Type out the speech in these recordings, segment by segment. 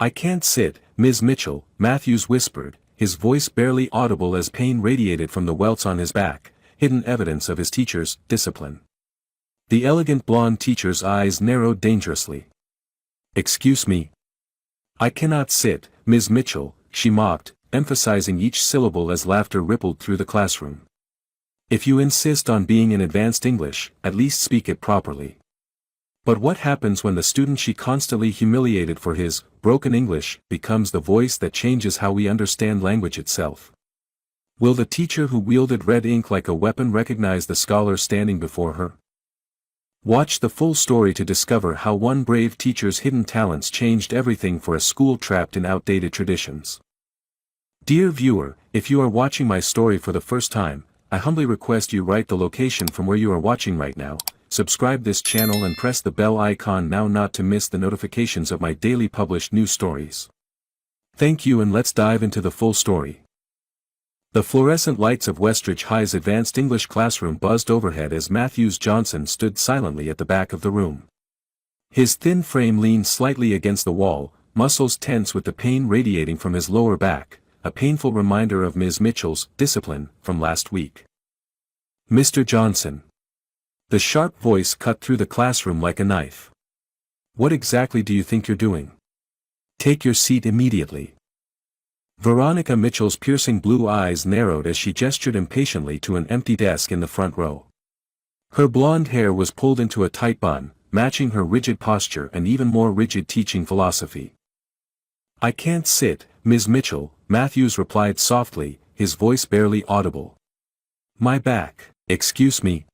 "I can't sit, Ms. Mitchell," Matthews whispered, his voice barely audible as pain radiated from the welts on his back, hidden evidence of his teacher's discipline. The elegant blonde teacher's eyes narrowed dangerously. "Excuse me. I cannot sit, Ms. Mitchell," she mocked, emphasizing each syllable as laughter rippled through the classroom. "If you insist on being in advanced English, at least speak it properly." But what happens when the student she constantly humiliated for his broken English becomes the voice that changes how we understand language itself? Will the teacher who wielded red ink like a weapon recognize the scholar standing before her? Watch the full story to discover how one brave teacher's hidden talents changed everything for a school trapped in outdated traditions. Dear viewer, if you are watching my story for the first time, I humbly request you write the location from where you are watching right now, subscribe this channel and press the bell icon now not to miss the notifications of my daily published new stories. Thank you, and let's dive into the full story. The fluorescent lights of Westridge High's advanced English classroom buzzed overhead as Matthews Johnson stood silently at the back of the room. His thin frame leaned slightly against the wall, muscles tense with the pain radiating from his lower back, a painful reminder of Ms. Mitchell's discipline from last week. "Mr. Johnson." The sharp voice cut through the classroom like a knife. "What exactly do you think you're doing? Take your seat immediately." Veronica Mitchell's piercing blue eyes narrowed as she gestured impatiently to an empty desk in the front row. Her blonde hair was pulled into a tight bun, matching her rigid posture and even more rigid teaching philosophy. "I can't sit, Ms. Mitchell," Matthews replied softly, his voice barely audible. "My back." "Excuse me.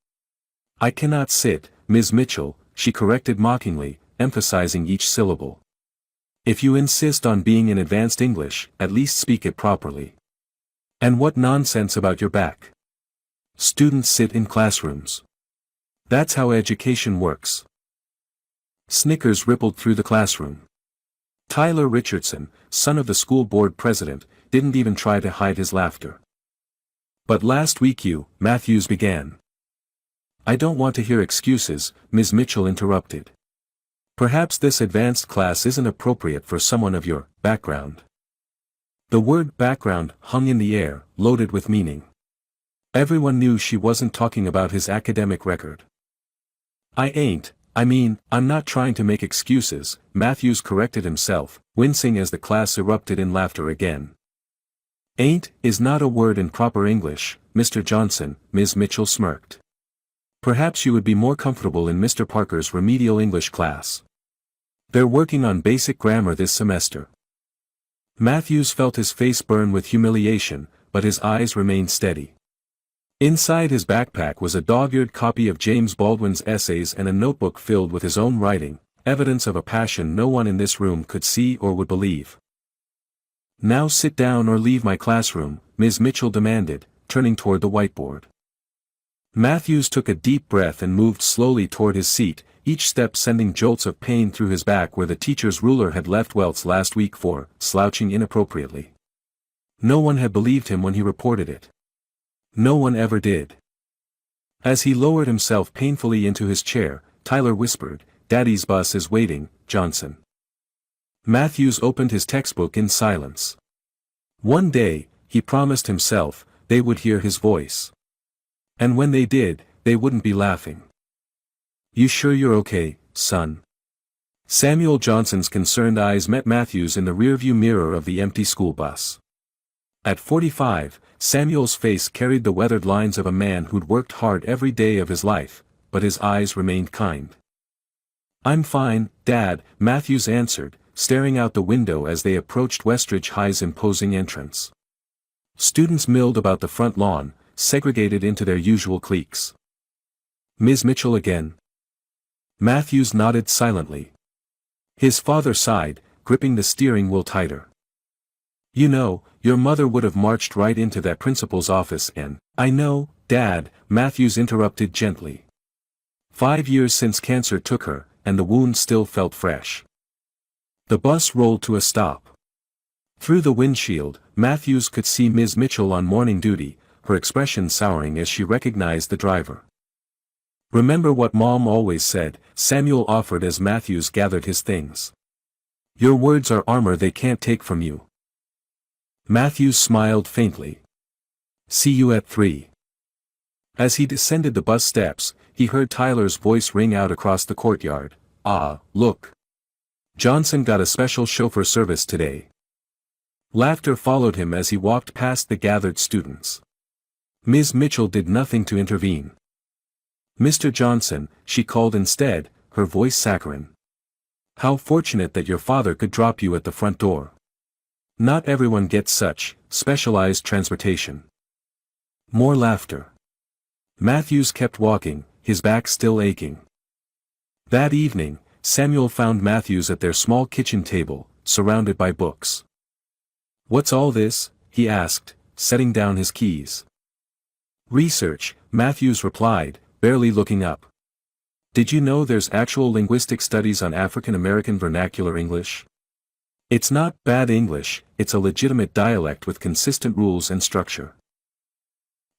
I cannot sit, Ms. Mitchell," she corrected mockingly, emphasizing each syllable. "If you insist on being in advanced English, at least speak it properly. And what nonsense about your back? Students sit in classrooms. That's how education works." Snickers rippled through the classroom. Tyler Richardson, son of the school board president, didn't even try to hide his laughter. "But last week you," Matthews began. "I don't want to hear excuses," Ms. Mitchell interrupted. "Perhaps this advanced class isn't appropriate for someone of your background." The word background hung in the air, loaded with meaning. Everyone knew she wasn't talking about his academic record. I'm not trying to make excuses," Matthews corrected himself, wincing as the class erupted in laughter again. "Ain't is not a word in proper English, Mr. Johnson," Ms. Mitchell smirked. "Perhaps you would be more comfortable in Mr. Parker's remedial English class. They're working on basic grammar this semester." Matthews felt his face burn with humiliation, but his eyes remained steady. Inside his backpack was a dog-eared copy of James Baldwin's essays and a notebook filled with his own writing, evidence of a passion no one in this room could see or would believe. "Now sit down or leave my classroom," Ms. Mitchell demanded, turning toward the whiteboard. Matthews took a deep breath and moved slowly toward his seat, each step sending jolts of pain through his back where the teacher's ruler had left welts last week for slouching inappropriately. No one had believed him when he reported it. No one ever did. As he lowered himself painfully into his chair, Tyler whispered, "Daddy's bus is waiting, Johnson." Matthews opened his textbook in silence. One day, he promised himself, they would hear his voice. And when they did, they wouldn't be laughing. "You sure you're okay, son?" Samuel Johnson's concerned eyes met Matthews in the rearview mirror of the empty school bus. At 45, Samuel's face carried the weathered lines of a man who'd worked hard every day of his life, but his eyes remained kind. "I'm fine, Dad," Matthews answered, staring out the window as they approached Westridge High's imposing entrance. Students milled about the front lawn, segregated into their usual cliques. "Ms. Mitchell again?" Matthews nodded silently. His father sighed, gripping the steering wheel tighter. "You know, your mother would have marched right into that principal's office and—" "I know, Dad," Matthews interrupted gently. 5 years since cancer took her, and the wound still felt fresh. The bus rolled to a stop. Through the windshield, Matthews could see Ms. Mitchell on morning duty, her expression souring as she recognized the driver. "Remember what Mom always said," Samuel offered as Matthews gathered his things. Your words are armor they can't take from you. Matthews smiled faintly. See you at 3. As he descended the bus steps, he heard Tyler's voice ring out across the courtyard. Ah, look. Johnson got a special chauffeur service today. Laughter followed him as he walked past the gathered students. Ms. Mitchell did nothing to intervene. Mr. Johnson, she called instead, her voice saccharine. How fortunate that your father could drop you at the front door. Not everyone gets such specialized transportation. More laughter. Matthews kept walking, his back still aching. That evening, Samuel found Matthews at their small kitchen table, surrounded by books. What's all this? He asked, setting down his keys. Research, Matthews replied, barely looking up. Did you know there's actual linguistic studies on African American vernacular English? It's not bad English, it's a legitimate dialect with consistent rules and structure.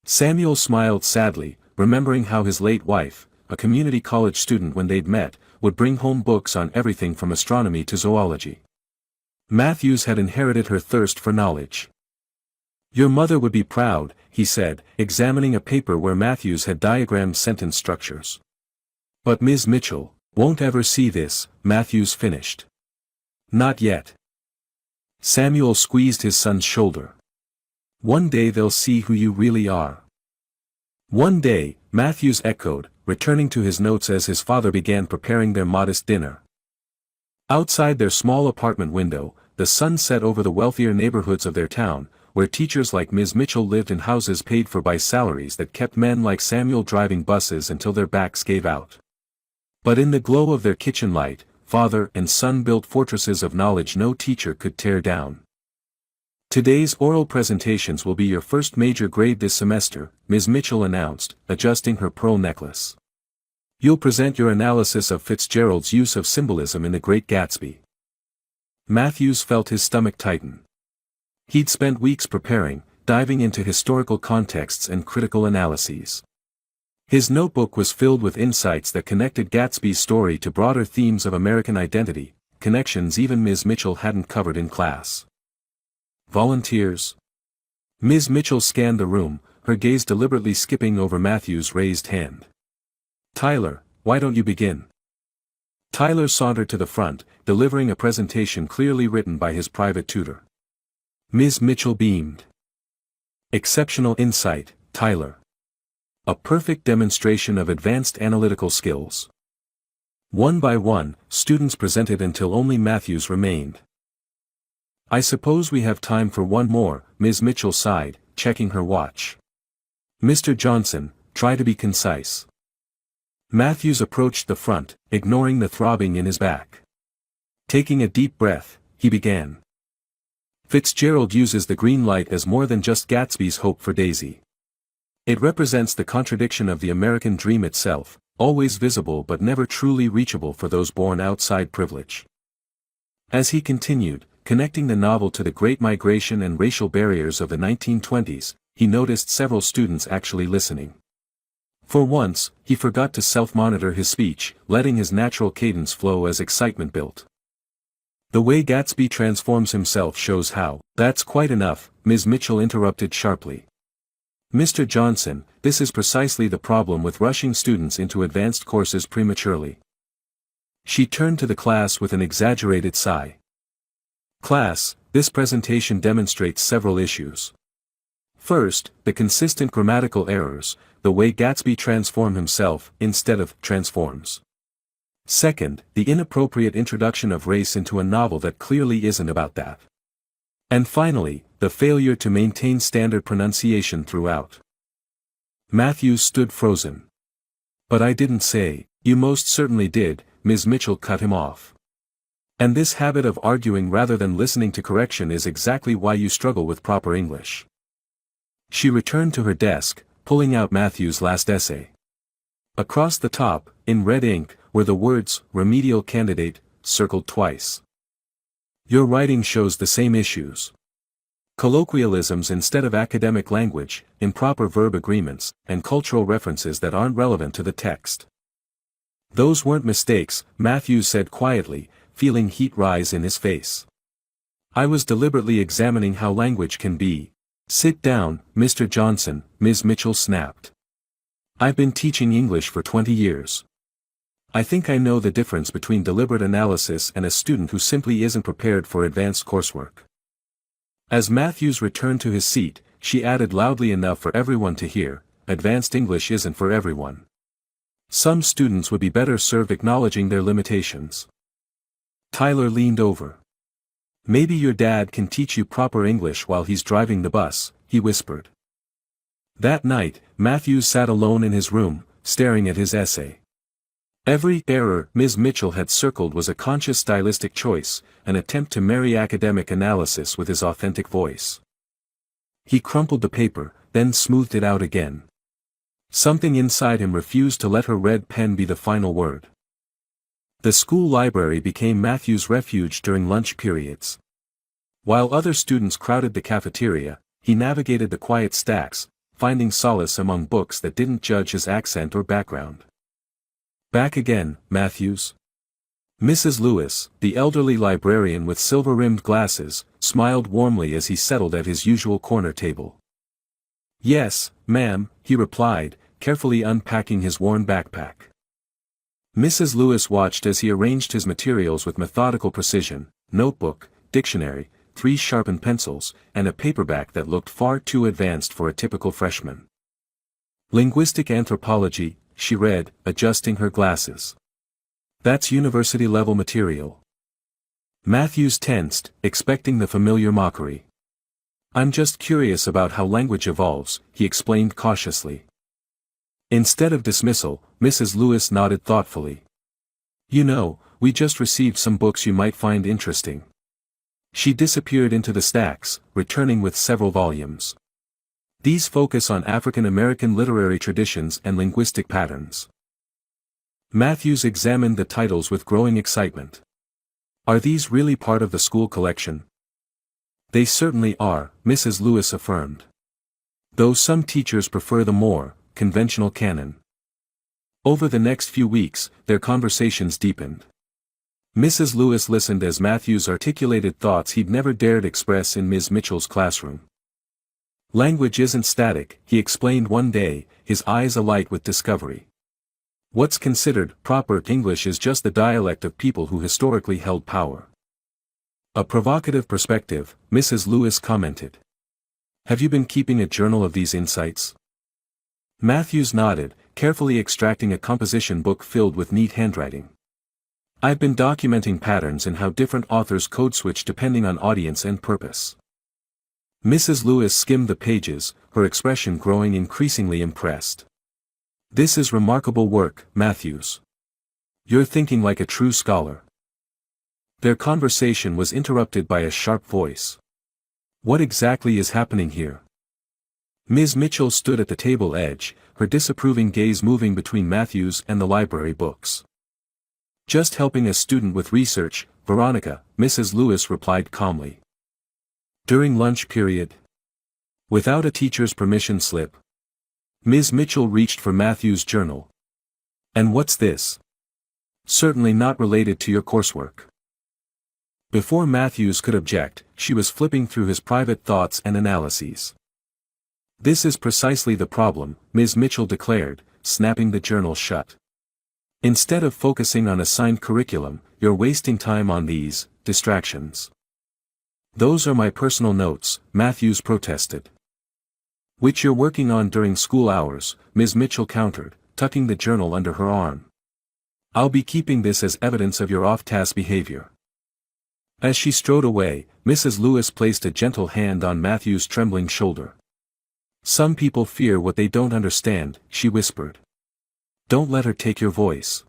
Samuel smiled sadly, remembering how his late wife, a community college student when they'd met, would bring home books on everything from astronomy to zoology. Matthews had inherited her thirst for knowledge. Your mother would be proud, he said, examining a paper where Matthews had diagrammed sentence structures. But Ms. Mitchell won't ever see this, Matthews finished. Not yet. Samuel squeezed his son's shoulder. One day they'll see who you really are. One day, Matthews echoed, returning to his notes as his father began preparing their modest dinner. Outside their small apartment window, the sun set over the wealthier neighborhoods of their town, where teachers like Ms. Mitchell lived in houses paid for by salaries that kept men like Samuel driving buses until their backs gave out. But in the glow of their kitchen light, father and son built fortresses of knowledge no teacher could tear down. Today's oral presentations will be your first major grade this semester, Ms. Mitchell announced, adjusting her pearl necklace. You'll present your analysis of Fitzgerald's use of symbolism in The Great Gatsby. Matthews felt his stomach tighten. He'd spent weeks preparing, diving into historical contexts and critical analyses. His notebook was filled with insights that connected Gatsby's story to broader themes of American identity, connections even Ms. Mitchell hadn't covered in class. Volunteers? Ms. Mitchell scanned the room, her gaze deliberately skipping over Matthews' raised hand. Tyler, why don't you begin? Tyler sauntered to the front, delivering a presentation clearly written by his private tutor. Ms. Mitchell beamed. Exceptional insight, Tyler. A perfect demonstration of advanced analytical skills. One by one, students presented until only Matthews remained. I suppose we have time for one more, Ms. Mitchell sighed, checking her watch. Mr. Johnson, try to be concise. Matthews approached the front, ignoring the throbbing in his back. Taking a deep breath, he began. Fitzgerald uses the green light as more than just Gatsby's hope for Daisy. It represents the contradiction of the American dream itself, always visible but never truly reachable for those born outside privilege. As he continued, connecting the novel to the Great Migration and racial barriers of the 1920s, he noticed several students actually listening. For once, he forgot to self-monitor his speech, letting his natural cadence flow as excitement built. The way Gatsby transforms himself shows how. That's quite enough, Ms. Mitchell interrupted sharply. Mr. Johnson, this is precisely the problem with rushing students into advanced courses prematurely. She turned to the class with an exaggerated sigh. Class, this presentation demonstrates several issues. First, the consistent grammatical errors, the way Gatsby transforms himself, instead of transforms. Second, the inappropriate introduction of race into a novel that clearly isn't about that. And finally, the failure to maintain standard pronunciation throughout. Matthews stood frozen. But I didn't say. You most certainly did, Ms. Mitchell cut him off. And this habit of arguing rather than listening to correction is exactly why you struggle with proper English. She returned to her desk, pulling out Matthews' last essay. Across the top, in red ink, were the words, remedial candidate, circled twice. Your writing shows the same issues. Colloquialisms instead of academic language, improper verb agreements, and cultural references that aren't relevant to the text. Those weren't mistakes, Matthews said quietly, feeling heat rise in his face. "I was deliberately examining how language can be." "Sit down, Mr. Johnson," Ms. Mitchell snapped. "I've been teaching English for 20 years. I think I know the difference between deliberate analysis and a student who simply isn't prepared for advanced coursework." As Matthews returned to his seat, she added loudly enough for everyone to hear, "Advanced English isn't for everyone. Some students would be better served acknowledging their limitations." Tyler leaned over. "Maybe your dad can teach you proper English while he's driving the bus," he whispered. That night, Matthews sat alone in his room, staring at his essay. Every error Ms. Mitchell had circled was a conscious stylistic choice, an attempt to marry academic analysis with his authentic voice. He crumpled the paper, then smoothed it out again. Something inside him refused to let her red pen be the final word. The school library became Matthew's refuge during lunch periods. While other students crowded the cafeteria, he navigated the quiet stacks, finding solace among books that didn't judge his accent or background. "Back again, Matthews?" Mrs. Lewis, the elderly librarian with silver-rimmed glasses, smiled warmly as he settled at his usual corner table. "Yes, ma'am," he replied, carefully unpacking his worn backpack. Mrs. Lewis watched as he arranged his materials with methodical precision: notebook, dictionary, 3 sharpened pencils, and a paperback that looked far too advanced for a typical freshman. "Linguistic anthropology," she read, adjusting her glasses. "That's university-level material." Matthews tensed, expecting the familiar mockery. "I'm just curious about how language evolves," he explained cautiously. Instead of dismissal, Mrs. Lewis nodded thoughtfully. "You know, we just received some books you might find interesting." She disappeared into the stacks, returning with several volumes. These focus on African American literary traditions and linguistic patterns. Matthews examined the titles with growing excitement. "Are these really part of the school collection?" "They certainly are," Mrs. Lewis affirmed. "Though some teachers prefer the more conventional canon." Over the next few weeks, their conversations deepened. Mrs. Lewis listened as Matthews articulated thoughts he'd never dared express in Ms. Mitchell's classroom. "Language isn't static," he explained one day, his eyes alight with discovery. "What's considered proper English is just the dialect of people who historically held power." "A provocative perspective," Mrs. Lewis commented. "Have you been keeping a journal of these insights?" Matthews nodded, carefully extracting a composition book filled with neat handwriting. "I've been documenting patterns in how different authors code switch depending on audience and purpose." Mrs. Lewis skimmed the pages, her expression growing increasingly impressed. "This is remarkable work, Matthews. You're thinking like a true scholar." Their conversation was interrupted by a sharp voice. "What exactly is happening here?" Ms. Mitchell stood at the table edge, her disapproving gaze moving between Matthews and the library books. "Just helping a student with research, Veronica," Mrs. Lewis replied calmly. "During lunch period?" Without a teacher's permission slip. Ms. Mitchell reached for Matthews' journal. "And what's this?" "Certainly not related to your coursework." Before Matthews could object, she was flipping through his private thoughts and analyses. "This is precisely the problem," Ms. Mitchell declared, snapping the journal shut. "Instead of focusing on assigned curriculum, you're wasting time on these distractions." "Those are my personal notes," Matthews protested. "Which you're working on during school hours," Ms. Mitchell countered, tucking the journal under her arm. "I'll be keeping this as evidence of your off-task behavior." As she strode away, Mrs. Lewis placed a gentle hand on Matthew's trembling shoulder. "Some people fear what they don't understand," she whispered. "Don't let her take your voice."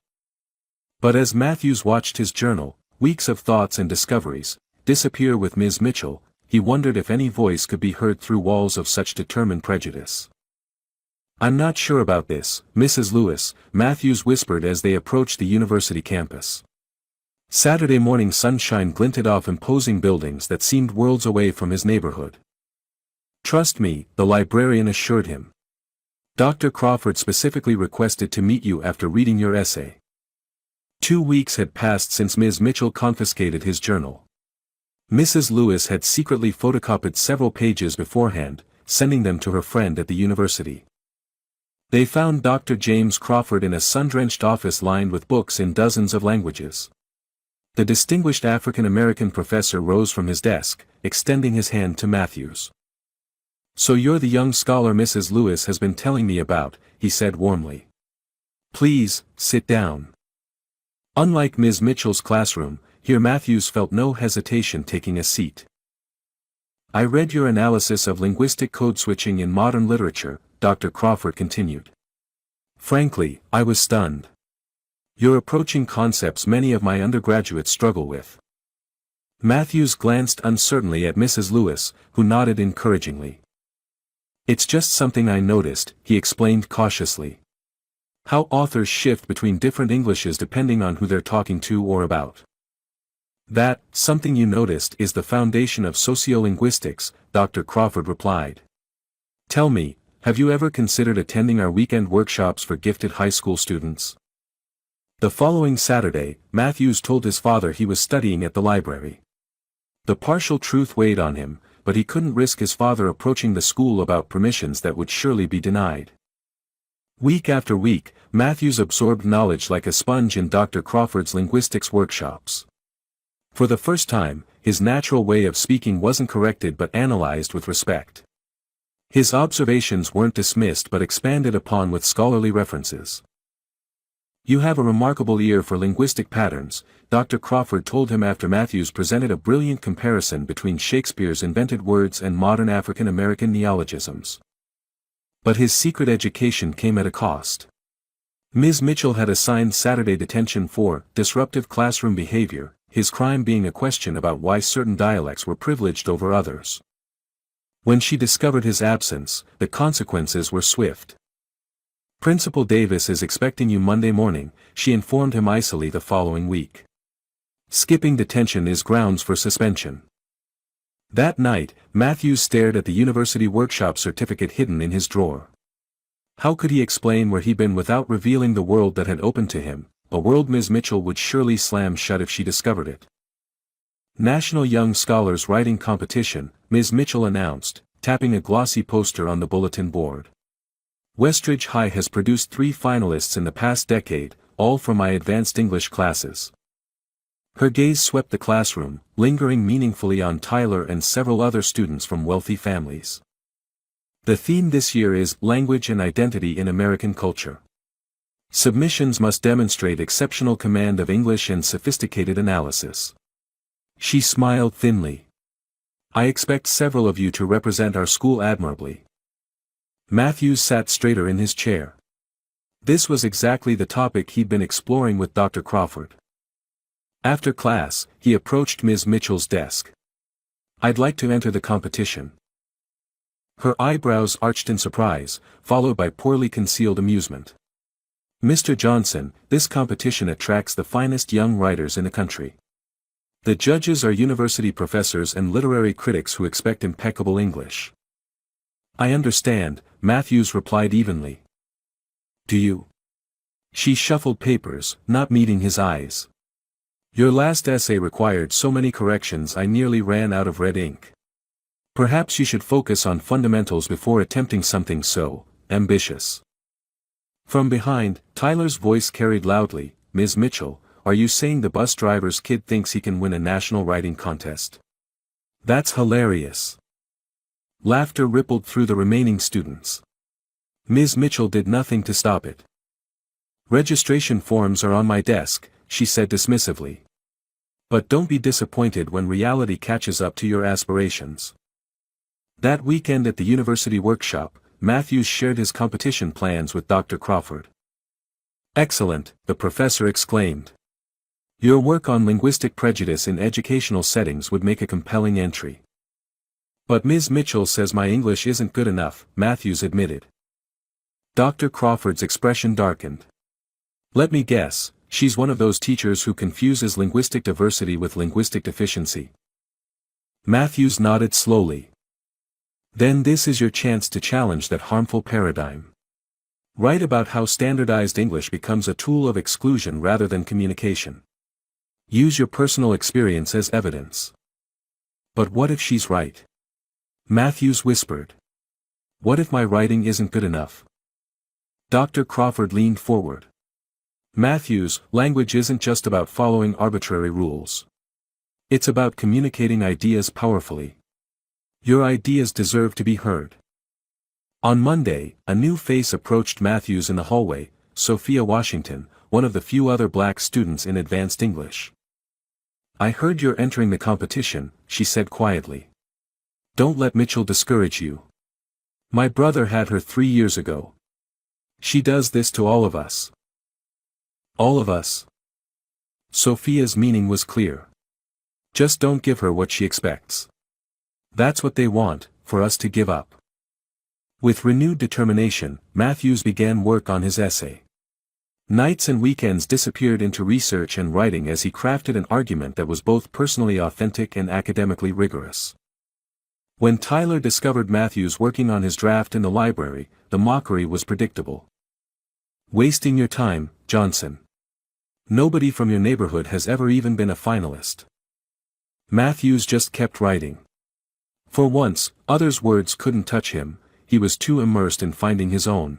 But as Matthews watched his journal, weeks of thoughts and discoveries, disappear with Ms. Mitchell, he wondered if any voice could be heard through walls of such determined prejudice. "I'm not sure about this, Mrs. Lewis," Matthews whispered as they approached the university campus. Saturday morning sunshine glinted off imposing buildings that seemed worlds away from his neighborhood. "Trust me," the librarian assured him. "Dr. Crawford specifically requested to meet you after reading your essay." 2 weeks had passed since Ms. Mitchell confiscated his journal. Mrs. Lewis had secretly photocopied several pages beforehand, sending them to her friend at the university. They found Dr. James Crawford in a sun-drenched office lined with books in dozens of languages. The distinguished African-American professor rose from his desk, extending his hand to Matthews. "So you're the young scholar Mrs. Lewis has been telling me about," he said warmly. "Please, sit down." Unlike Ms. Mitchell's classroom, here Matthews felt no hesitation taking a seat. "I read your analysis of linguistic code switching in modern literature," Dr. Crawford continued. "Frankly, I was stunned. You're approaching concepts many of my undergraduates struggle with." Matthews glanced uncertainly at Mrs. Lewis, who nodded encouragingly. "It's just something I noticed," he explained cautiously. "How authors shift between different Englishes depending on who they're talking to or about." "That, something you noticed, is the foundation of sociolinguistics," Dr. Crawford replied. "Tell me, have you ever considered attending our weekend workshops for gifted high school students?" The following Saturday, Matthews told his father he was studying at the library. The partial truth weighed on him, but he couldn't risk his father approaching the school about permissions that would surely be denied. Week after week, Matthews absorbed knowledge like a sponge in Dr. Crawford's linguistics workshops. For the first time, his natural way of speaking wasn't corrected but analyzed with respect. His observations weren't dismissed but expanded upon with scholarly references. "You have a remarkable ear for linguistic patterns," Dr. Crawford told him after Matthews presented a brilliant comparison between Shakespeare's invented words and modern African American neologisms. But his secret education came at a cost. Ms. Mitchell had assigned Saturday detention for disruptive classroom behavior, his crime being a question about why certain dialects were privileged over others. When she discovered his absence, the consequences were swift. "Principal Davis is expecting you Monday morning," she informed him icily the following week. "Skipping detention is grounds for suspension." That night, Matthews stared at the university workshop certificate hidden in his drawer. How could he explain where he'd been without revealing the world that had opened to him, a world Ms. Mitchell would surely slam shut if she discovered it? "National Young Scholars Writing Competition," Ms. Mitchell announced, tapping a glossy poster on the bulletin board. "Westridge High has produced 3 finalists in the past decade, all from my advanced English classes." Her gaze swept the classroom, lingering meaningfully on Tyler and several other students from wealthy families. The theme this year is Language and Identity in American Culture. Submissions must demonstrate exceptional command of English and sophisticated analysis. She smiled thinly. "I expect several of you to represent our school admirably." Matthews sat straighter in his chair. This was exactly the topic he'd been exploring with Dr. Crawford. After class, he approached Ms. Mitchell's desk. "I'd like to enter the competition." Her eyebrows arched in surprise, followed by poorly concealed amusement. "Mr. Johnson, this competition attracts the finest young writers in the country. The judges are university professors and literary critics who expect impeccable English." "I understand," Matthews replied evenly. "Do you?" She shuffled papers, not meeting his eyes. "Your last essay required so many corrections I nearly ran out of red ink. Perhaps you should focus on fundamentals before attempting something so ambitious." From behind, Tyler's voice carried loudly, "Ms. Mitchell, are you saying the bus driver's kid thinks he can win a national writing contest? That's hilarious." Laughter rippled through the remaining students. Ms. Mitchell did nothing to stop it. "Registration forms are on my desk," she said dismissively. "But don't be disappointed when reality catches up to your aspirations." That weekend at the university workshop, Matthews shared his competition plans with Dr. Crawford. "Excellent," the professor exclaimed. "Your work on linguistic prejudice in educational settings would make a compelling entry." "But Ms. Mitchell says my English isn't good enough," Matthews admitted. Dr. Crawford's expression darkened. "Let me guess, she's one of those teachers who confuses linguistic diversity with linguistic deficiency." Matthews nodded slowly. "Then this is your chance to challenge that harmful paradigm. Write about how standardized English becomes a tool of exclusion rather than communication. Use your personal experience as evidence. But what if she's right? Matthews whispered. What if my writing isn't good enough? Dr. Crawford leaned forward. Matthews, language isn't just about following arbitrary rules. It's about communicating ideas powerfully. Your ideas deserve to be heard. On Monday, a new face approached Matthews in the hallway, Sophia Washington, one of the few other black students in advanced English. I heard you're entering the competition, she said quietly. Don't let Mitchell discourage you. My brother had her 3 years ago. She does this to all of us. All of us. Sophia's meaning was clear. Just don't give her what she expects. That's what they want, for us to give up. With renewed determination, Matthews began work on his essay. Nights and weekends disappeared into research and writing as he crafted an argument that was both personally authentic and academically rigorous. When Tyler discovered Matthews working on his draft in the library, the mockery was predictable. Wasting your time, Johnson. Nobody from your neighborhood has ever even been a finalist. Matthews just kept writing. For once, others' words couldn't touch him, he was too immersed in finding his own.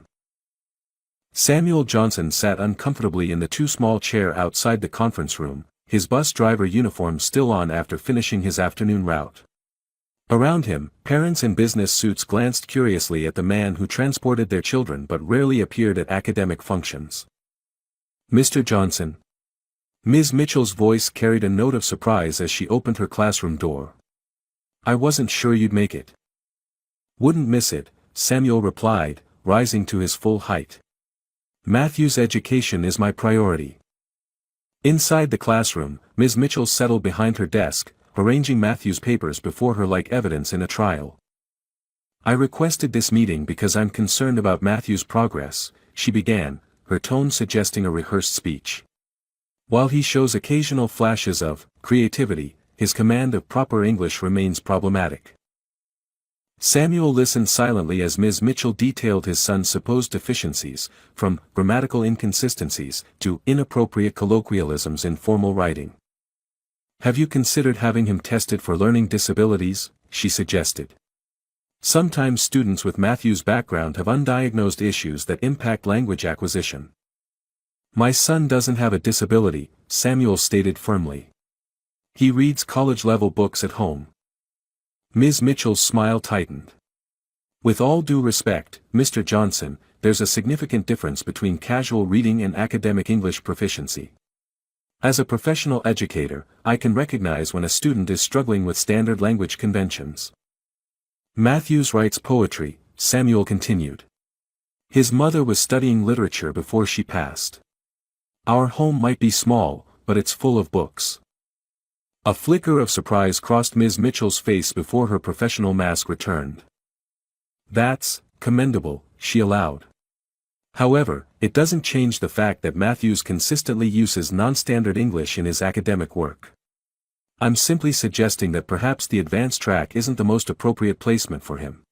Samuel Johnson sat uncomfortably in the too small chair outside the conference room, his bus driver uniform still on after finishing his afternoon route. Around him, parents in business suits glanced curiously at the man who transported their children but rarely appeared at academic functions. Mr. Johnson. Ms. Mitchell's voice carried a note of surprise as she opened her classroom door. I wasn't sure you'd make it. Wouldn't miss it, Samuel replied, rising to his full height. Matthew's education is my priority. Inside the classroom, Ms. Mitchell settled behind her desk, arranging Matthew's papers before her like evidence in a trial. I requested this meeting because I'm concerned about Matthew's progress, she began, her tone suggesting a rehearsed speech. While he shows occasional flashes of creativity, his command of proper English remains problematic. Samuel listened silently as Ms. Mitchell detailed his son's supposed deficiencies, from grammatical inconsistencies to inappropriate colloquialisms in formal writing. Have you considered having him tested for learning disabilities? She suggested. Sometimes students with Matthew's background have undiagnosed issues that impact language acquisition. My son doesn't have a disability, Samuel stated firmly. He reads college-level books at home. Ms. Mitchell's smile tightened. With all due respect, Mr. Johnson, there's a significant difference between casual reading and academic English proficiency. As a professional educator, I can recognize when a student is struggling with standard language conventions. Matthews writes poetry, Samuel continued. His mother was studying literature before she passed. Our home might be small, but it's full of books. A flicker of surprise crossed Ms. Mitchell's face before her professional mask returned. That's commendable, she allowed. However, it doesn't change the fact that Matthews consistently uses non-standard English in his academic work. I'm simply suggesting that perhaps the advanced track isn't the most appropriate placement for him.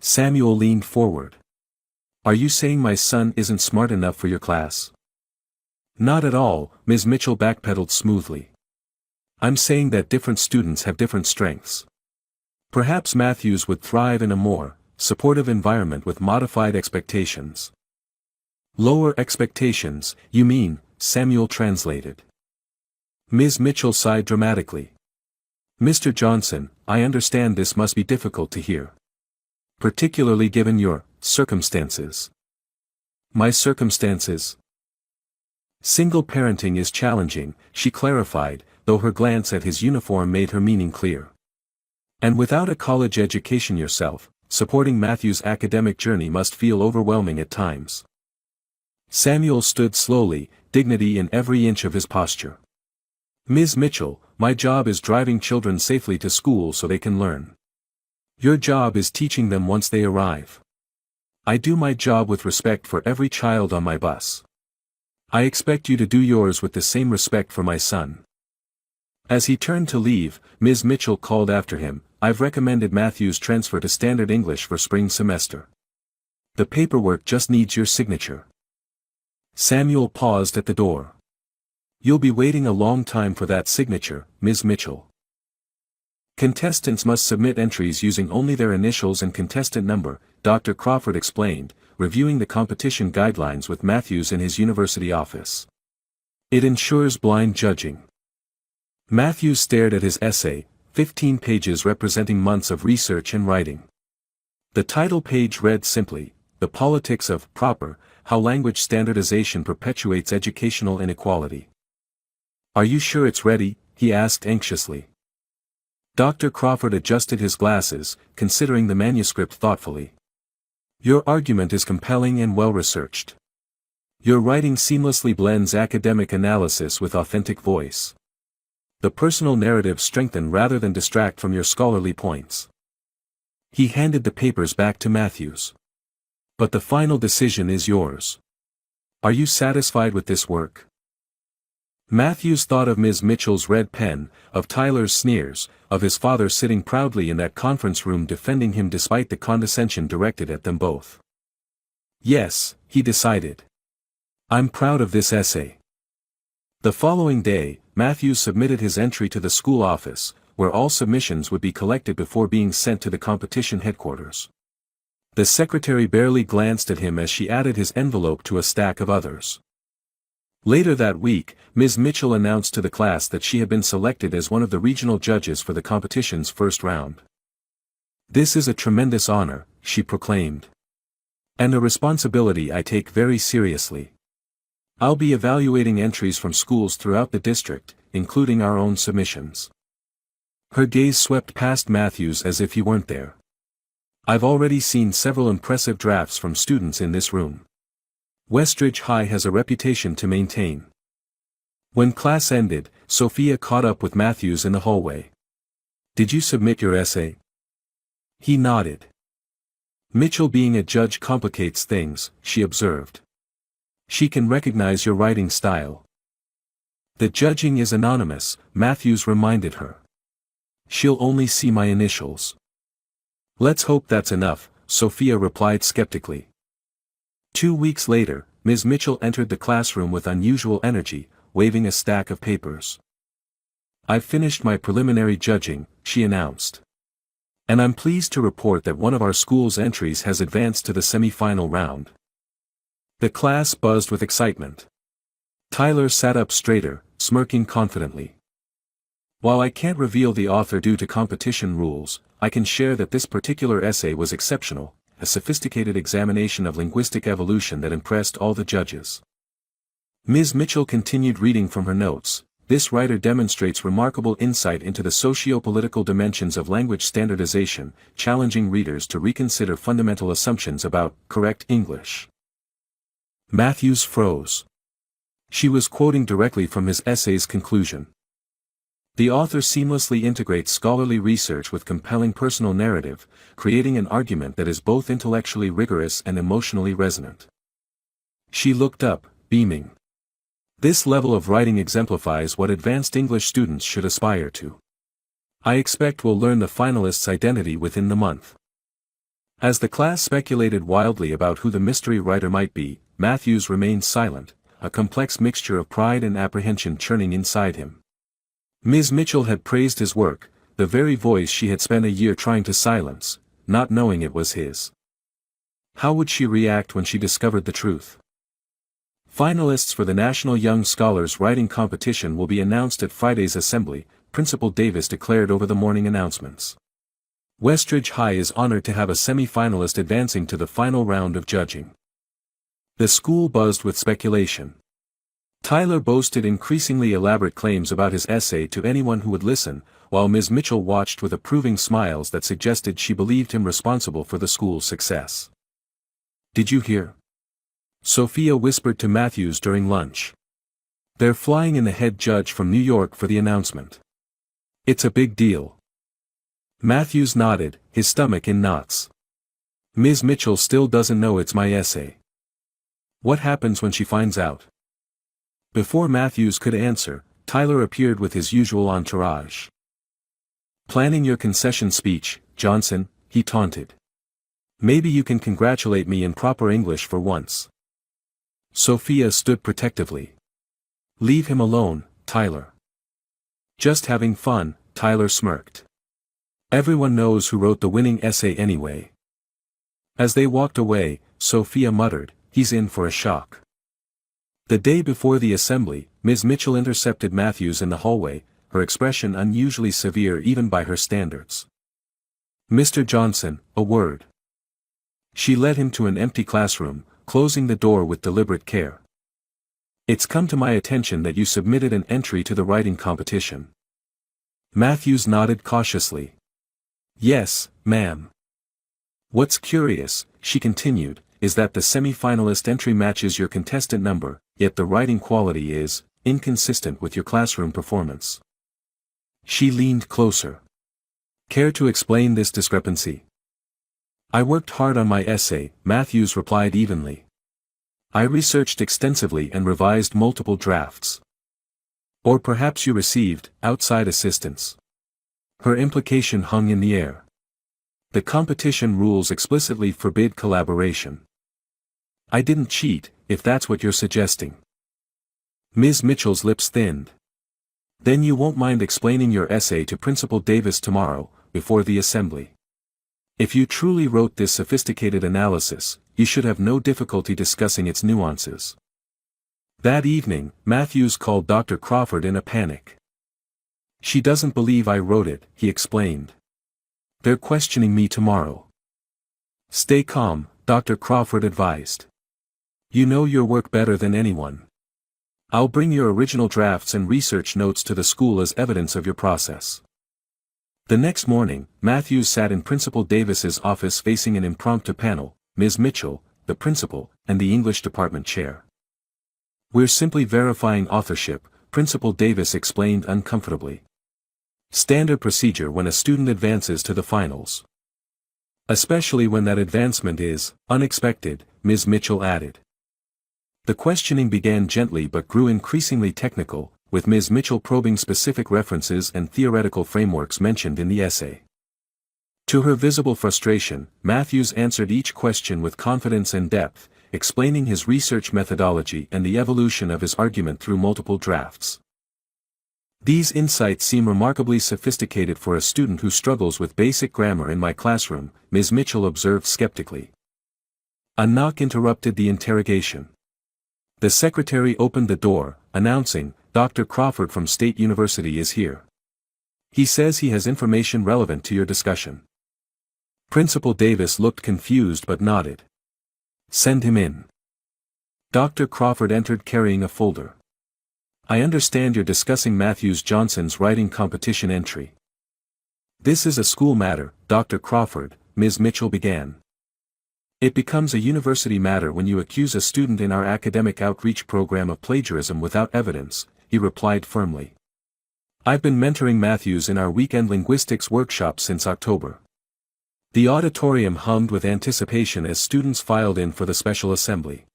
Samuel leaned forward. Are you saying my son isn't smart enough for your class? Not at all, Ms. Mitchell backpedaled smoothly. I'm saying that different students have different strengths. Perhaps Matthews would thrive in a more supportive environment with modified expectations. Lower expectations, you mean, Samuel translated. Ms. Mitchell sighed dramatically. Mr. Johnson, I understand this must be difficult to hear. Particularly given your circumstances. My circumstances? Single parenting is challenging, she clarified, though her glance at his uniform made her meaning clear. And without a college education yourself, supporting Matthew's academic journey must feel overwhelming at times. Samuel stood slowly, dignity in every inch of his posture. Ms. Mitchell, my job is driving children safely to school so they can learn. Your job is teaching them once they arrive. I do my job with respect for every child on my bus. I expect you to do yours with the same respect for my son. As he turned to leave, Ms. Mitchell called after him, I've recommended Matthew's transfer to Standard English for spring semester. The paperwork just needs your signature. Samuel paused at the door. You'll be waiting a long time for that signature, Ms. Mitchell. Contestants must submit entries using only their initials and contestant number, Dr. Crawford explained, reviewing the competition guidelines with Matthews in his university office. It ensures blind judging. Matthews stared at his essay, 15 pages representing months of research and writing. The title page read simply, "The Politics of Proper, How Language Standardization Perpetuates Educational Inequality." "Are you sure it's ready?" he asked anxiously. Dr. Crawford adjusted his glasses, considering the manuscript thoughtfully. "Your argument is compelling and well-researched. Your writing seamlessly blends academic analysis with authentic voice. The personal narratives strengthen rather than distract from your scholarly points." He handed the papers back to Matthews. "But the final decision is yours. Are you satisfied with this work?" Matthews thought of Ms. Mitchell's red pen, of Tyler's sneers, of his father sitting proudly in that conference room defending him despite the condescension directed at them both. "Yes," he decided. "I'm proud of this essay." The following day, Matthews submitted his entry to the school office, where all submissions would be collected before being sent to the competition headquarters. The secretary barely glanced at him as she added his envelope to a stack of others. Later that week, Ms. Mitchell announced to the class that she had been selected as one of the regional judges for the competition's first round. "This is a tremendous honor," she proclaimed. "And a responsibility I take very seriously. I'll be evaluating entries from schools throughout the district, including our own submissions." Her gaze swept past Matthews as if he weren't there. "I've already seen several impressive drafts from students in this room. Westridge High has a reputation to maintain." When class ended, Sophia caught up with Matthews in the hallway. "Did you submit your essay?" He nodded. "Mitchell being a judge complicates things," she observed. "She can recognize your writing style." "The judging is anonymous," Matthews reminded her. "She'll only see my initials." "Let's hope that's enough," Sophia replied skeptically. 2 weeks later, Ms. Mitchell entered the classroom with unusual energy, waving a stack of papers. "I've finished my preliminary judging," she announced. "And I'm pleased to report that one of our school's entries has advanced to the semi-final round." The class buzzed with excitement. Tyler sat up straighter, smirking confidently. "While I can't reveal the author due to competition rules, I can share that this particular essay was exceptional, a sophisticated examination of linguistic evolution that impressed all the judges." Ms. Mitchell continued reading from her notes. "This writer demonstrates remarkable insight into the socio-political dimensions of language standardization, challenging readers to reconsider fundamental assumptions about correct English." Matthews froze. She was quoting directly from his essay's conclusion. The author seamlessly integrates scholarly research with compelling personal narrative, creating an argument that is both intellectually rigorous and emotionally resonant. She looked up, beaming. "This level of writing exemplifies what advanced English students should aspire to. I expect we'll learn the finalist's identity within the month." As the class speculated wildly about who the mystery writer might be, Matthews remained silent, a complex mixture of pride and apprehension churning inside him. Ms. Mitchell had praised his work, the very voice she had spent a year trying to silence, not knowing it was his. How would she react when she discovered the truth? Finalists for the National Young Scholars Writing Competition will be announced at Friday's assembly, Principal Davis declared over the morning announcements. Westridge High is honored to have a semi-finalist advancing to the final round of judging. The school buzzed with speculation. Tyler boasted increasingly elaborate claims about his essay to anyone who would listen, while Ms. Mitchell watched with approving smiles that suggested she believed him responsible for the school's success. "Did you hear?" Sophia whispered to Matthews during lunch. "They're flying in the head judge from New York for the announcement. It's a big deal." Matthews nodded, his stomach in knots. "Ms. Mitchell still doesn't know it's my essay. What happens when she finds out?" Before Matthews could answer, Tyler appeared with his usual entourage. "Planning your concession speech, Johnson," he taunted. Maybe you can congratulate me in proper English for once. Sophia stood protectively. Leave him alone, Tyler. Just having fun, Tyler smirked. Everyone knows who wrote the winning essay anyway. As they walked away, Sophia muttered, he's in for a shock. The day before the assembly, Ms. Mitchell intercepted Matthews in the hallway, her expression unusually severe even by her standards. Mr. Johnson, a word. She led him to an empty classroom, closing the door with deliberate care. It's come to my attention that you submitted an entry to the writing competition. Matthews nodded cautiously. Yes, ma'am. What's curious, she continued, is that the semi-finalist entry matches your contestant number, yet the writing quality is inconsistent with your classroom performance. She leaned closer. Care to explain this discrepancy? I worked hard on my essay, Matthews replied evenly. I researched extensively and revised multiple drafts. Or perhaps you received outside assistance. Her implication hung in the air. The competition rules explicitly forbid collaboration. I didn't cheat, if that's what you're suggesting. Ms. Mitchell's lips thinned. Then you won't mind explaining your essay to Principal Davis tomorrow, before the assembly. If you truly wrote this sophisticated analysis, you should have no difficulty discussing its nuances. That evening, Matthews called Dr. Crawford in a panic. She doesn't believe I wrote it, he explained. They're questioning me tomorrow. Stay calm, Dr. Crawford advised. You know your work better than anyone. I'll bring your original drafts and research notes to the school as evidence of your process. The next morning, Matthews sat in Principal Davis's office facing an impromptu panel, Ms. Mitchell, the principal, and the English department chair. We're simply verifying authorship, Principal Davis explained uncomfortably. Standard procedure when a student advances to the finals. Especially when that advancement is unexpected, Ms. Mitchell added. The questioning began gently but grew increasingly technical, with Ms. Mitchell probing specific references and theoretical frameworks mentioned in the essay. To her visible frustration, Matthews answered each question with confidence and depth, explaining his research methodology and the evolution of his argument through multiple drafts. These insights seem remarkably sophisticated for a student who struggles with basic grammar in my classroom, Ms. Mitchell observed skeptically. A knock interrupted the interrogation. The secretary opened the door, announcing, Dr. Crawford from State University is here. He says he has information relevant to your discussion. Principal Davis looked confused but nodded. Send him in. Dr. Crawford entered carrying a folder. I understand you're discussing Matthews Johnson's writing competition entry. This is a school matter, Dr. Crawford, Ms. Mitchell began. It becomes a university matter when you accuse a student in our academic outreach program of plagiarism without evidence, he replied firmly. I've been mentoring Matthews in our weekend linguistics workshop since October. The auditorium hummed with anticipation as students filed in for the special assembly.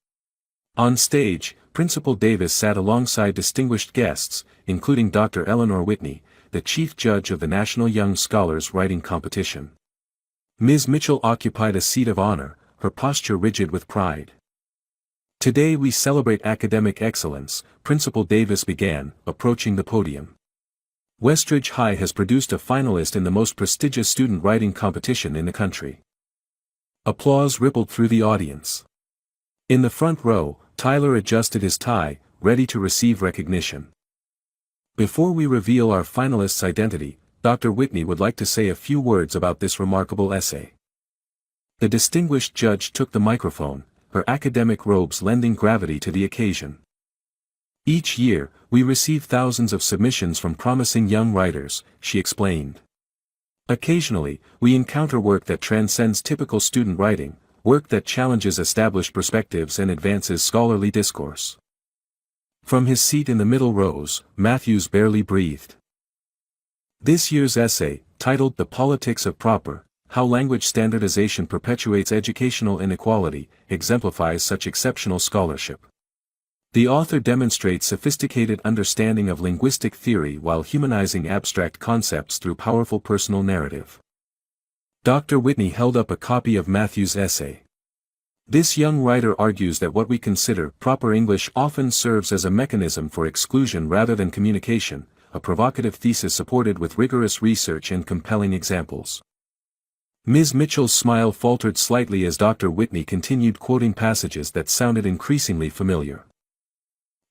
On stage, Principal Davis sat alongside distinguished guests, including Dr. Eleanor Whitney, the chief judge of the National Young Scholars Writing Competition. Ms. Mitchell occupied a seat of honor, her posture rigid with pride. Today we celebrate academic excellence, Principal Davis began, approaching the podium. Westridge High has produced a finalist in the most prestigious student writing competition in the country. Applause rippled through the audience. In the front row, Tyler adjusted his tie, ready to receive recognition. Before we reveal our finalist's identity, Dr. Whitney would like to say a few words about this remarkable essay. The distinguished judge took the microphone, her academic robes lending gravity to the occasion. Each year, we receive thousands of submissions from promising young writers, she explained. Occasionally, we encounter work that transcends typical student writing, work that challenges established perspectives and advances scholarly discourse. From his seat in the middle rows, Matthews barely breathed. This year's essay, titled The Politics of Proper, How Language Standardization Perpetuates Educational Inequality, exemplifies such exceptional scholarship. The author demonstrates sophisticated understanding of linguistic theory while humanizing abstract concepts through powerful personal narrative. Dr. Whitney held up a copy of Matthew's essay. This young writer argues that what we consider proper English often serves as a mechanism for exclusion rather than communication, a provocative thesis supported with rigorous research and compelling examples. Ms. Mitchell's smile faltered slightly as Dr. Whitney continued quoting passages that sounded increasingly familiar.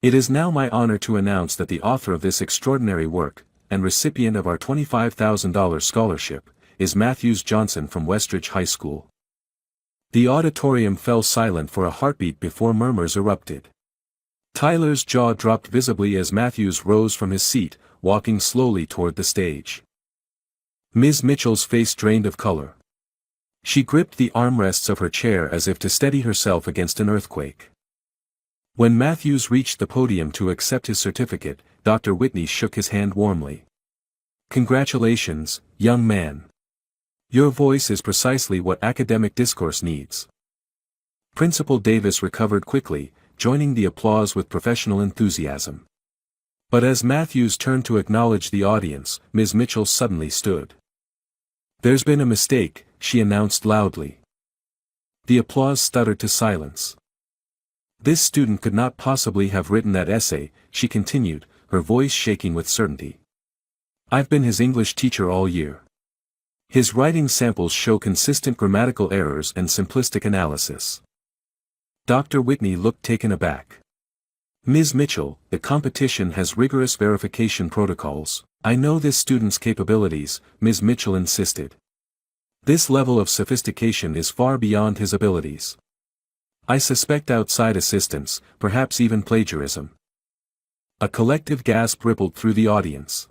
It is now my honor to announce that the author of this extraordinary work, and recipient of our $25,000 scholarship, is Matthews Johnson from Westridge High School. The auditorium fell silent for a heartbeat before murmurs erupted. Tyler's jaw dropped visibly as Matthews rose from his seat, walking slowly toward the stage. Ms. Mitchell's face drained of color. She gripped the armrests of her chair as if to steady herself against an earthquake. When Matthews reached the podium to accept his certificate, Dr. Whitney shook his hand warmly. "Congratulations, young man. Your voice is precisely what academic discourse needs." Principal Davis recovered quickly, joining the applause with professional enthusiasm. But as Matthews turned to acknowledge the audience, Ms. Mitchell suddenly stood. "There's been a mistake," she announced loudly. The applause stuttered to silence. "This student could not possibly have written that essay," she continued, her voice shaking with certainty. "I've been his English teacher all year. His writing samples show consistent grammatical errors and simplistic analysis." Dr. Whitney looked taken aback. "Ms. Mitchell, the competition has rigorous verification protocols." "I know this student's capabilities," Ms. Mitchell insisted. "This level of sophistication is far beyond his abilities. I suspect outside assistance, perhaps even plagiarism." A collective gasp rippled through the audience.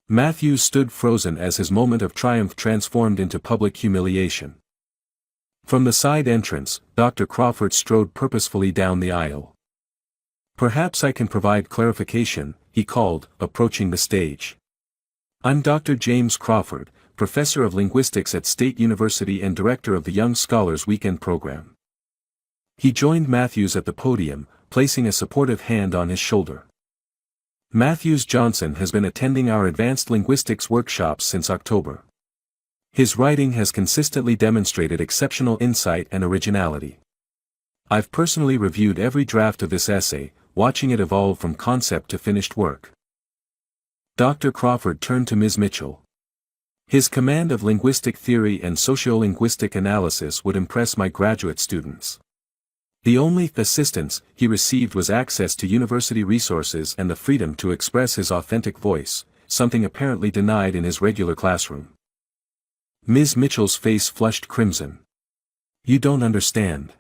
Matthews stood frozen as his moment of triumph transformed into public humiliation. From the side entrance, Dr. Crawford strode purposefully down the aisle. "Perhaps I can provide clarification," he called, approaching the stage. "I'm Dr. James Crawford, Professor of Linguistics at State University and Director of the Young Scholars Weekend Program." He joined Matthews at the podium, placing a supportive hand on his shoulder. "Matthews Johnson has been attending our advanced linguistics workshops since October. His writing has consistently demonstrated exceptional insight and originality. I've personally reviewed every draft of this essay, watching it evolve from concept to finished work." Dr. Crawford turned to Ms. Mitchell. "His command of linguistic theory and sociolinguistic analysis would impress my graduate students. The only assistance he received was access to university resources and the freedom to express his authentic voice, something apparently denied in his regular classroom." Ms. Mitchell's face flushed crimson. "You don't understand.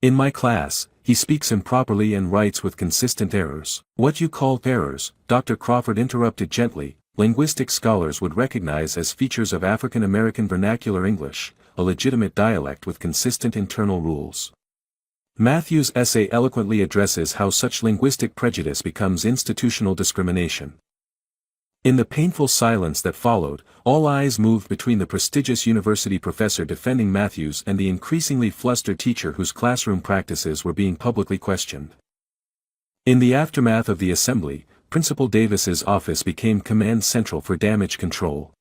In my class, he speaks improperly and writes with consistent errors." "What you call errors," Dr. Crawford interrupted gently, "linguistic scholars would recognize as features of African American vernacular English, a legitimate dialect with consistent internal rules." Matthews' essay eloquently addresses how such linguistic prejudice becomes institutional discrimination. In the painful silence that followed, all eyes moved between the prestigious university professor defending Matthews and the increasingly flustered teacher whose classroom practices were being publicly questioned. In the aftermath of the assembly, Principal Davis's office became command central for damage control.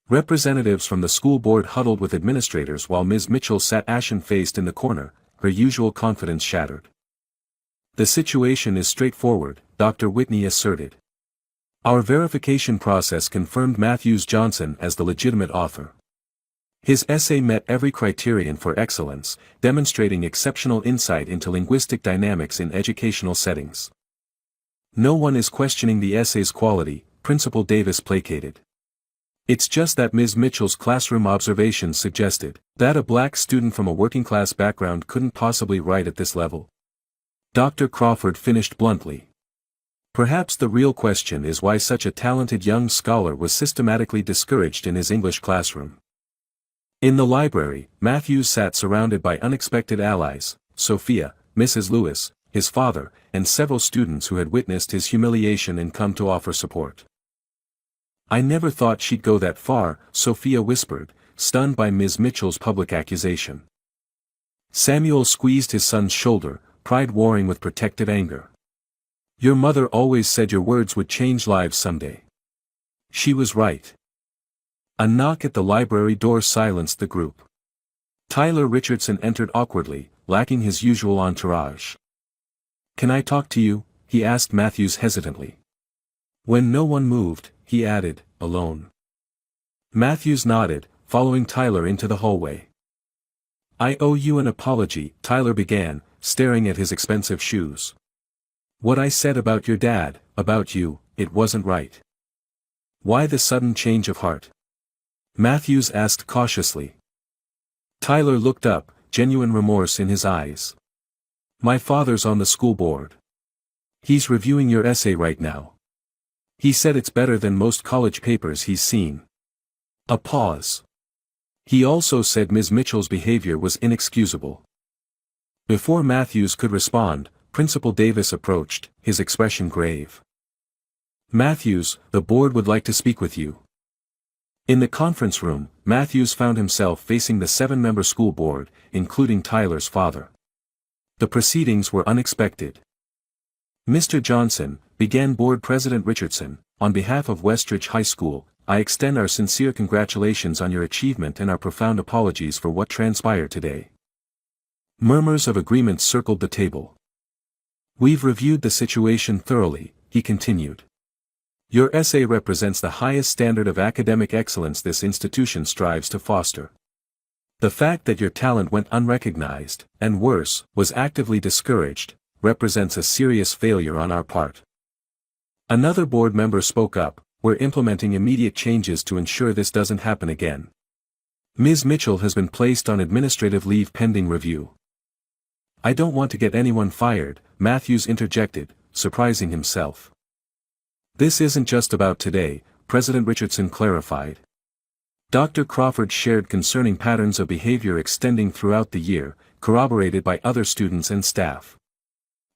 Representatives from the school board huddled with administrators while Ms. Mitchell sat ashen-faced in the corner, her usual confidence shattered. "The situation is straightforward," Dr. Whitney asserted. "Our verification process confirmed Matthews Johnson as the legitimate author. His essay met every criterion for excellence, demonstrating exceptional insight into linguistic dynamics in educational settings." "No one is questioning the essay's quality," Principal Davis placated. "It's just that Ms. Mitchell's classroom observations suggested that a black student from a working-class background couldn't possibly write at this level." Dr. Crawford finished bluntly. "Perhaps the real question is why such a talented young scholar was systematically discouraged in his English classroom." In the library, Matthews sat surrounded by unexpected allies, Sophia, Mrs. Lewis, his father, and several students who had witnessed his humiliation and come to offer support. "I never thought she'd go that far," Sophia whispered, stunned by Ms. Mitchell's public accusation. Samuel squeezed his son's shoulder, pride warring with protective anger. "Your mother always said your words would change lives someday. She was right." A knock at the library door silenced the group. Tyler Richardson entered awkwardly, lacking his usual entourage. "Can I talk to you?" he asked Matthews hesitantly. When no one moved, he added, "Alone?" Matthews nodded, following Tyler into the hallway. "I owe you an apology," Tyler began, staring at his expensive shoes. "What I said about your dad, about you, it wasn't right." "Why the sudden change of heart?" Matthews asked cautiously. Tyler looked up, genuine remorse in his eyes. "My father's on the school board. He's reviewing your essay right now. He said it's better than most college papers he's seen." A pause. "He also said Ms. Mitchell's behavior was inexcusable." Before Matthews could respond, Principal Davis approached, his expression grave. "Matthews, the board would like to speak with you." In the conference room, Matthews found himself facing the 7-member school board, including Tyler's father. The proceedings were unexpected. "Mr. Johnson," began Board President Richardson, "on behalf of Westridge High School, I extend our sincere congratulations on your achievement and our profound apologies for what transpired today." Murmurs of agreement circled the table. "We've reviewed the situation thoroughly," he continued. "Your essay represents the highest standard of academic excellence this institution strives to foster. The fact that your talent went unrecognized, and worse, was actively discouraged, represents a serious failure on our part." Another board member spoke up, "We're implementing immediate changes to ensure this doesn't happen again. Ms. Mitchell has been placed on administrative leave pending review." "I don't want to get anyone fired," Matthews interjected, surprising himself. "This isn't just about today," President Richardson clarified. Dr. Crawford shared concerning patterns of behavior extending throughout the year, corroborated by other students and staff.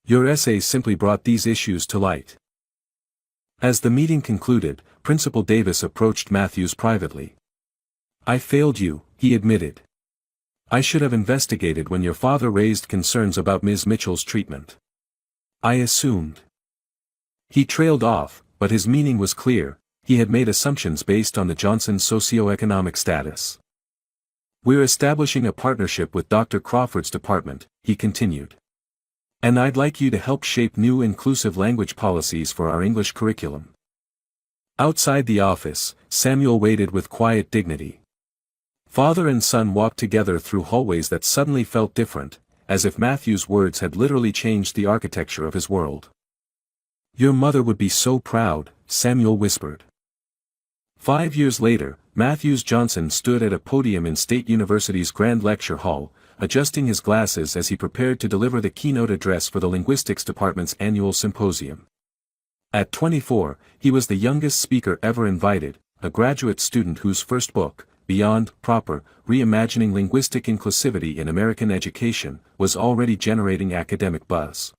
Your essay simply brought these issues to light. As the meeting concluded, Principal Davis approached Matthews privately. "I failed you," he admitted. "I should have investigated when your father raised concerns about Ms. Mitchell's treatment. I assumed." He trailed off, but his meaning was clear. He had made assumptions based on the Johnson's socioeconomic status. "We're establishing a partnership with Dr. Crawford's department," he continued. "And I'd like you to help shape new inclusive language policies for our English curriculum." Outside the office, Samuel waited with quiet dignity. Father and son walked together through hallways that suddenly felt different, as if Matthew's words had literally changed the architecture of his world. "Your mother would be so proud," Samuel whispered. 5 years later, Matthews Johnson stood at a podium in State University's Grand Lecture Hall, adjusting his glasses as he prepared to deliver the keynote address for the Linguistics Department's annual symposium. At 24, he was the youngest speaker ever invited, a graduate student whose first book, Beyond Proper, Reimagining Linguistic Inclusivity in American Education, was already generating academic buzz.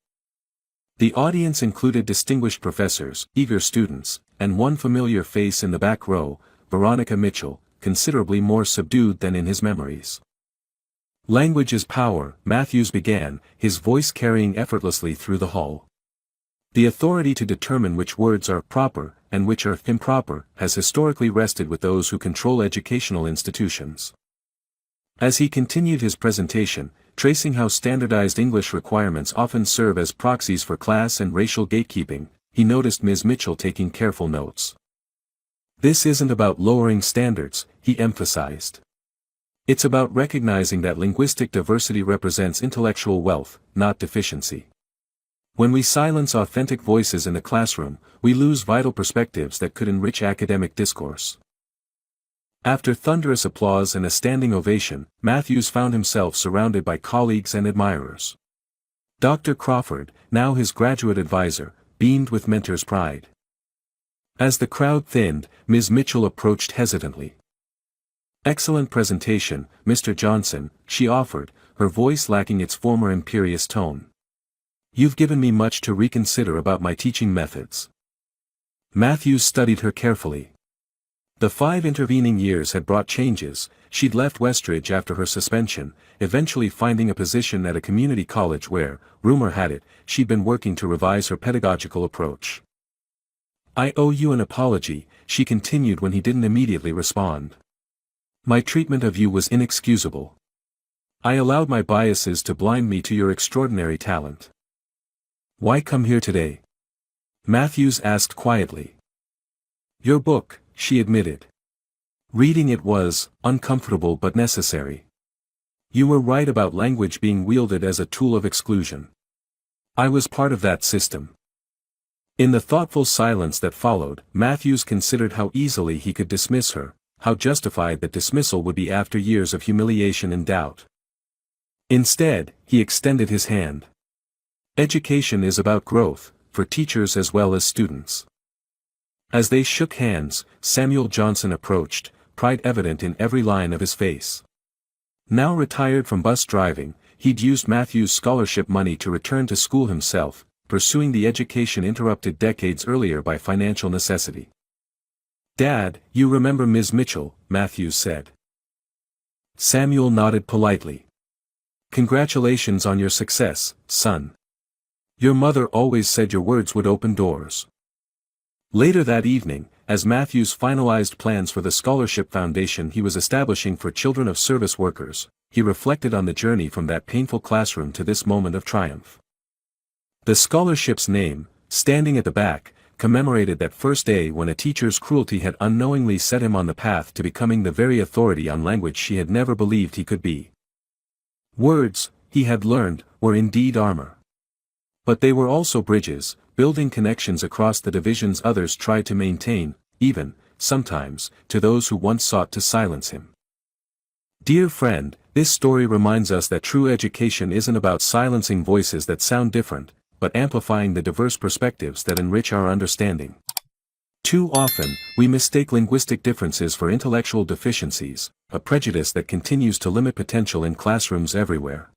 The audience included distinguished professors, eager students, and one familiar face in the back row, Veronica Mitchell, considerably more subdued than in his memories. "Language is power," Matthews began, his voice carrying effortlessly through the hall. "The authority to determine which words are proper, and which are improper, has historically rested with those who control educational institutions." As he continued his presentation, tracing how standardized English requirements often serve as proxies for class and racial gatekeeping, he noticed Ms. Mitchell taking careful notes. "This isn't about lowering standards," he emphasized. "It's about recognizing that linguistic diversity represents intellectual wealth, not deficiency. When we silence authentic voices in the classroom, we lose vital perspectives that could enrich academic discourse." After thunderous applause and a standing ovation, Matthews found himself surrounded by colleagues and admirers. Dr. Crawford, now his graduate advisor, beamed with mentor's pride. As the crowd thinned, Ms. Mitchell approached hesitantly. "Excellent presentation, Mr. Johnson," she offered, her voice lacking its former imperious tone. "You've given me much to reconsider about my teaching methods." Matthews studied her carefully. The 5 intervening years had brought changes. She'd left Westridge after her suspension, eventually finding a position at a community college where, rumor had it, she'd been working to revise her pedagogical approach. "I owe you an apology," she continued when he didn't immediately respond. "My treatment of you was inexcusable. I allowed my biases to blind me to your extraordinary talent." "Why come here today?" Matthews asked quietly. "Your book," she admitted. "Reading it was uncomfortable but necessary. You were right about language being wielded as a tool of exclusion. I was part of that system." In the thoughtful silence that followed, Matthews considered how easily he could dismiss her, how justified that dismissal would be after years of humiliation and doubt. Instead, he extended his hand. Education is about growth, for teachers as well as students. As they shook hands, Samuel Johnson approached, pride evident in every line of his face. Now retired from bus driving, he'd used Matthews' scholarship money to return to school himself, pursuing the education interrupted decades earlier by financial necessity. "Dad, you remember Ms. Mitchell," Matthews said. Samuel nodded politely. "Congratulations on your success, son. Your mother always said your words would open doors." Later that evening, as Matthews finalized plans for the scholarship foundation he was establishing for children of service workers, he reflected on the journey from that painful classroom to this moment of triumph. The scholarship's name, standing at the back, commemorated that first day when a teacher's cruelty had unknowingly set him on the path to becoming the very authority on language she had never believed he could be. Words, he had learned, were indeed armor. But they were also bridges, building connections across the divisions others tried to maintain, even, sometimes, to those who once sought to silence him. Dear friend, this story reminds us that true education isn't about silencing voices that sound different, but amplifying the diverse perspectives that enrich our understanding. Too often, we mistake linguistic differences for intellectual deficiencies, a prejudice that continues to limit potential in classrooms everywhere.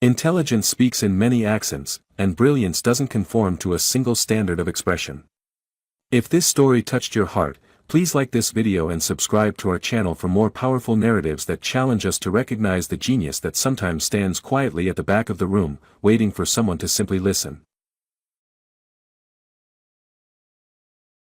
Intelligence speaks in many accents, and brilliance doesn't conform to a single standard of expression. If this story touched your heart, please like this video and subscribe to our channel for more powerful narratives that challenge us to recognize the genius that sometimes stands quietly at the back of the room, waiting for someone to simply listen.